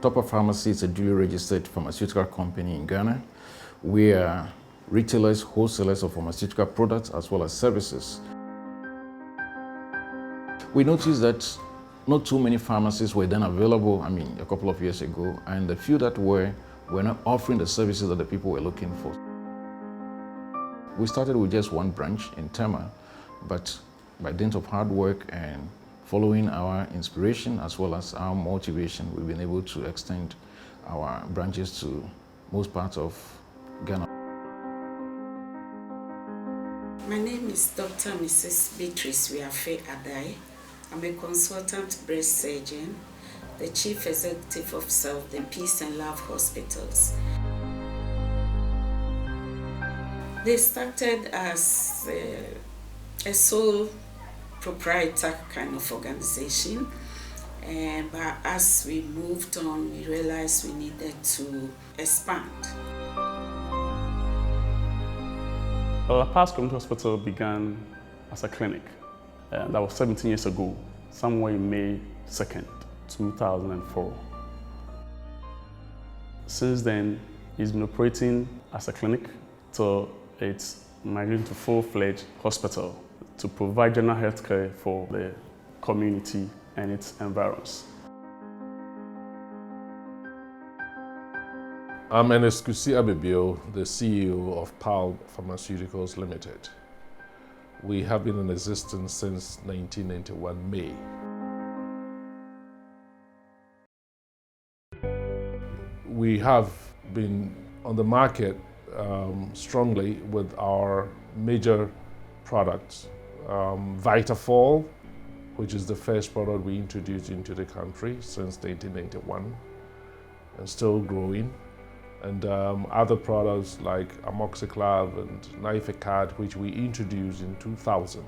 Topper Pharmacy is a duly registered pharmaceutical company in Ghana. We are retailers, wholesalers of pharmaceutical products as well as services. We noticed that not too many pharmacies were then available, a couple of years ago, and the few that were not offering the services that the people were looking for. We started with just one branch in Tema, but by dint of hard work and following our inspiration as well as our motivation, we've been able to extend our branches to most parts of Ghana. My name is Dr. Mrs. Beatrice Wiafe Adai. I'm a consultant breast surgeon, the chief executive officer of the Peace and Love Hospitals. They started as a sole proprietor kind of organization, but as we moved on, we realized we needed to expand. Well, La Paz Community Hospital began as a clinic. That was 17 years ago, somewhere in May 2nd, 2004. Since then, it's been operating as a clinic till it's migrating to full-fledged hospital to provide general health care for the community and its environs. I'm Eneskusi Abebio, the CEO of PAL Pharmaceuticals Limited. We have been in existence since 1991 May. We have been on the market strongly with our major products. Vitafall, which is the first product we introduced into the country since 1991 and still growing. And other products like amoxiclav and Nifecad, which we introduced in 2000.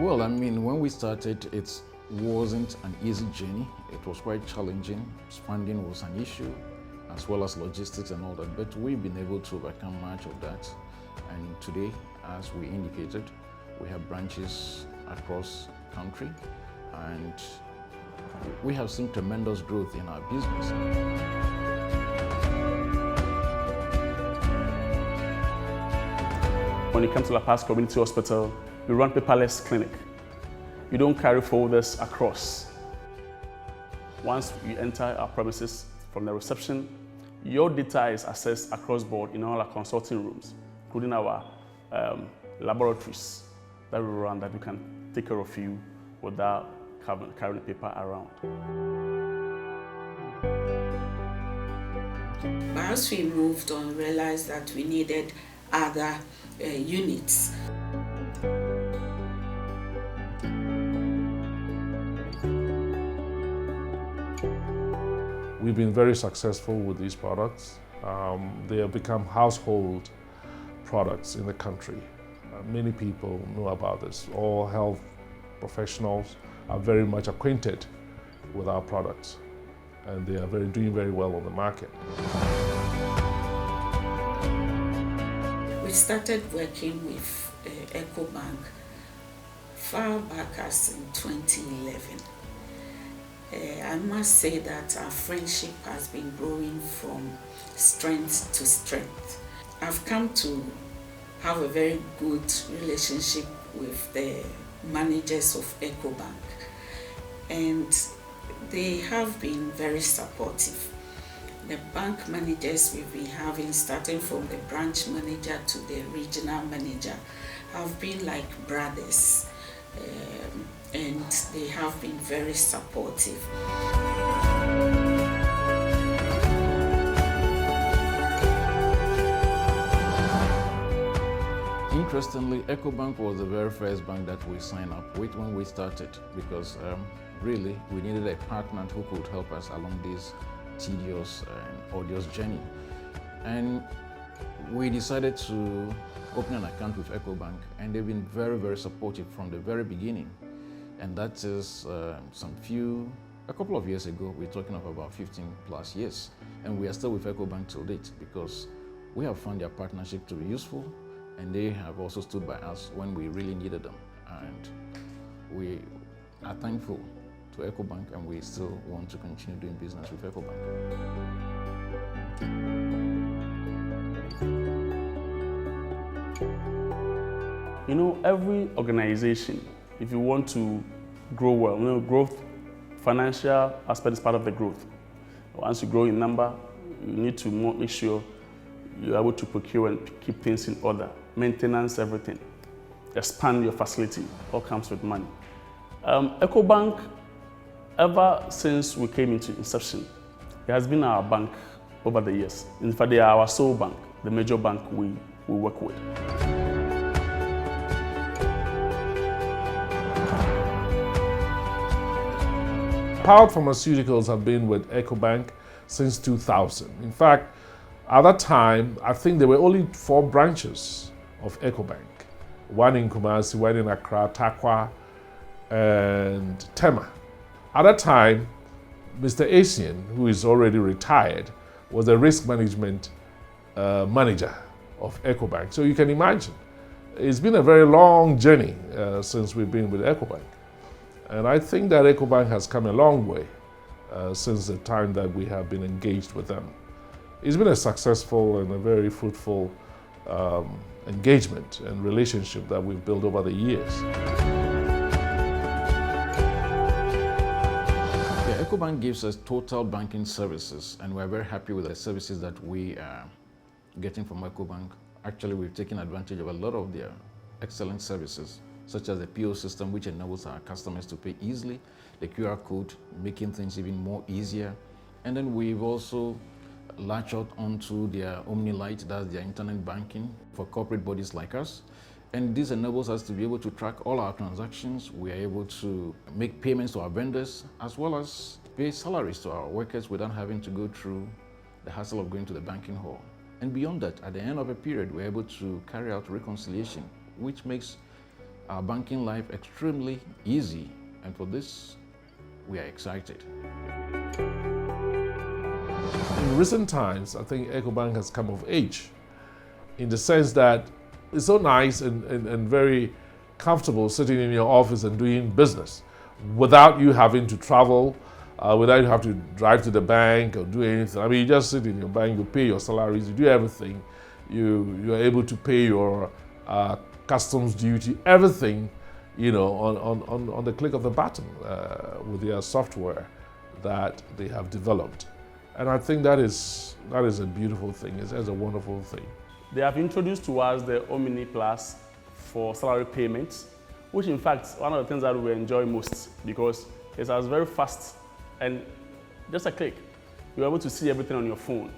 Well, when we started, it wasn't an easy journey. It was quite challenging. Funding was an issue, as well as logistics and all that. But we've been able to overcome much of that. And today, as we indicated, we have branches across the country. And we have seen tremendous growth in our business. When it comes to La Paz Community Hospital, we run paperless clinic. You don't carry folders across. Once you enter our premises from the reception, your data is accessed across board in all our consulting rooms, including our laboratories that we run that we can take care of you without carrying paper around. But as we moved on, we realized that we needed other units. We've been very successful with these products. They have become household products in the country. Many people know about this. All health professionals are very much acquainted with our products, and they are doing very well on the market. We started working with Ecobank far back as in 2011. I must say that our friendship has been growing from strength to strength. I've come to have a very good relationship with the managers of Ecobank, and they have been very supportive. The bank managers we've been having, starting from the branch manager to the regional manager, have been like brothers, and they have been very supportive. Interestingly, Ecobank was the very first bank that we signed up with when we started, because really we needed a partner who could help us along this tedious and arduous journey. And we decided to open an account with Ecobank, and they've been very, very supportive from the very beginning. And that is a couple of years ago. We're talking of about 15 plus years, and we are still with Ecobank till date because we have found their partnership to be useful, and they have also stood by us when we really needed them. And we are thankful to Ecobank, and we still want to continue doing business with Ecobank. You know, every organization, if you want to grow well, you know, growth, financial aspect is part of the growth. Once you grow in number, you need to make sure you're able to procure and keep things in order, maintenance, everything. Expand your facility, all comes with money. Ecobank, ever since we came into inception, it has been our bank over the years. In fact, they are our sole bank, the major bank we work with. Powered Pharmaceuticals have been with Ecobank since 2000. In fact, at that time, I think there were only 4 branches of Ecobank. One in Kumasi, one in Accra, Takwa, and Tema. At that time, Mr. Asian, who is already retired, was the risk management manager of Ecobank. So you can imagine, it's been a very long journey since we've been with Ecobank. And I think that Ecobank has come a long way since the time that we have been engaged with them. It's been a successful and a very fruitful engagement and relationship that we've built over the years. Yeah, Ecobank gives us total banking services, and we're very happy with the services that we are getting from Ecobank. Actually, we've taken advantage of a lot of their excellent services, such as the PO system, which enables our customers to pay easily, the QR code, making things even more easier. And then we've also latched out onto their OmniLite, that's their internet banking for corporate bodies like us. And this enables us to be able to track all our transactions. We are able to make payments to our vendors, as well as pay salaries to our workers without having to go through the hassle of going to the banking hall. And beyond that, at the end of a period, we're able to carry out reconciliation, which makes our banking life extremely easy, and for this, we are excited. In recent times, I think Ecobank has come of age in the sense that it's so nice and very comfortable sitting in your office and doing business without you having to travel, without you have to drive to the bank or do anything. I mean, you just sit in your bank, you pay your salaries, you do everything. You're able to pay your customs duty, everything, you know, on the click of the button with their software that they have developed. And I think that is a beautiful thing. It's a wonderful thing. They have introduced to us the Omni Plus for salary payments, which in fact, one of the things that we enjoy most because it's very fast and just a click. You're able to see everything on your phone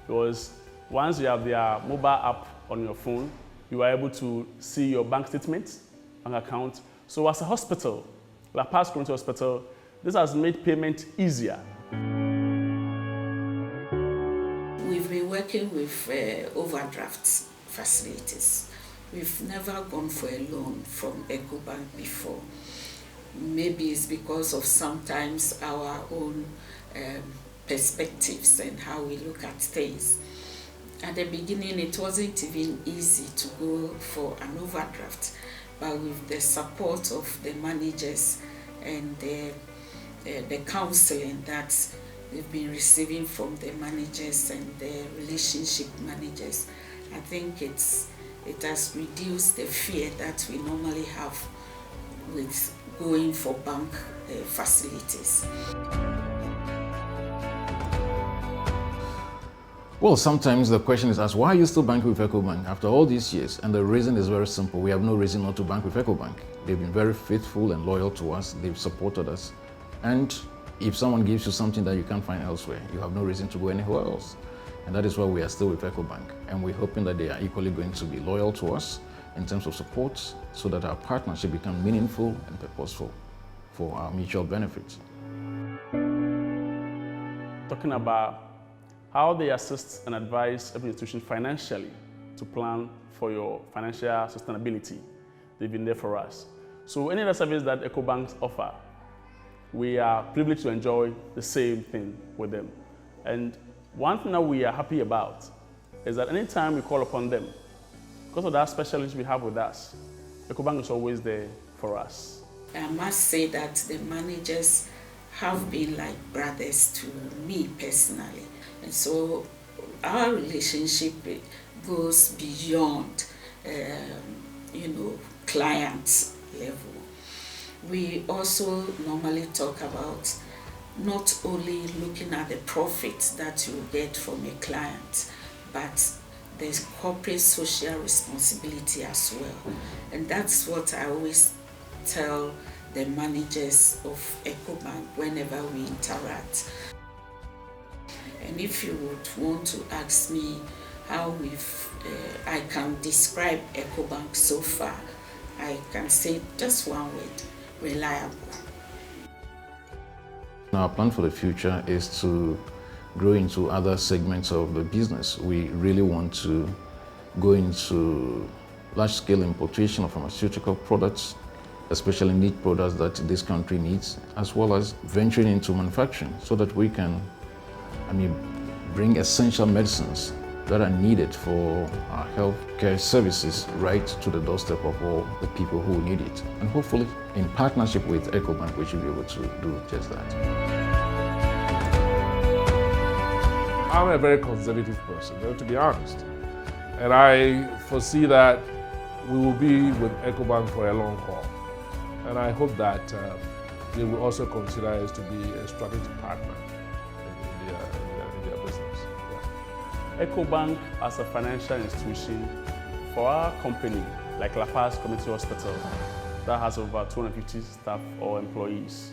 because once you have their mobile app on your phone, you are able to see your bank statements, bank account. So as a hospital, like past Community Hospital, this has made payment easier. We've been working with overdraft facilities. We've never gone for a loan from Ecobank before. Maybe it's because of sometimes our own perspectives and how we look at things. At the beginning, it wasn't even easy to go for an overdraft, but with the support of the managers and the counseling that we've been receiving from the managers and the relationship managers, I think it has reduced the fear that we normally have with going for bank facilities. Well, sometimes the question is asked, why are you still banking with Ecobank after all these years? And the reason is very simple. We have no reason not to bank with Ecobank. They've been very faithful and loyal to us. They've supported us. And if someone gives you something that you can't find elsewhere, you have no reason to go anywhere else. And that is why we are still with Ecobank. And we're hoping that they are equally going to be loyal to us in terms of support so that our partnership becomes meaningful and purposeful for our mutual benefits. Talking about how they assist and advise every institution financially to plan for your financial sustainability. They've been there for us. So any other service that Ecobanks offer, we are privileged to enjoy the same thing with them. And one thing that we are happy about is that anytime we call upon them, because of that specialist we have with us, Ecobank is always there for us. I must say that the managers have been like brothers to me personally. And so our relationship goes beyond, client level. We also normally talk about not only looking at the profit that you get from a client, but there's corporate social responsibility as well. And that's what I always tell the managers of Ecobank whenever we interact. And if you would want to ask me how I can describe Ecobank so far, I can say just one word: reliable. Our plan for the future is to grow into other segments of the business. We really want to go into large-scale importation of pharmaceutical products, especially niche products that this country needs, as well as venturing into manufacturing so that we can, bring essential medicines that are needed for our healthcare services right to the doorstep of all the people who need it. And hopefully, in partnership with Ecobank, we should be able to do just that. I'm a very conservative person, to be honest. And I foresee that we will be with Ecobank for a long haul. And I hope that they will also consider us to be a strategic partner in their business. Yeah. Ecobank, as a financial institution, for our company, like La Paz Community Hospital, that has over 250 staff or employees,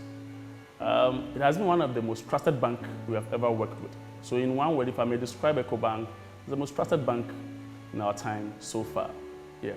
it has been one of the most trusted banks we have ever worked with. So in one word, if I may describe Ecobank, it's the most trusted bank in our time so far. Yeah.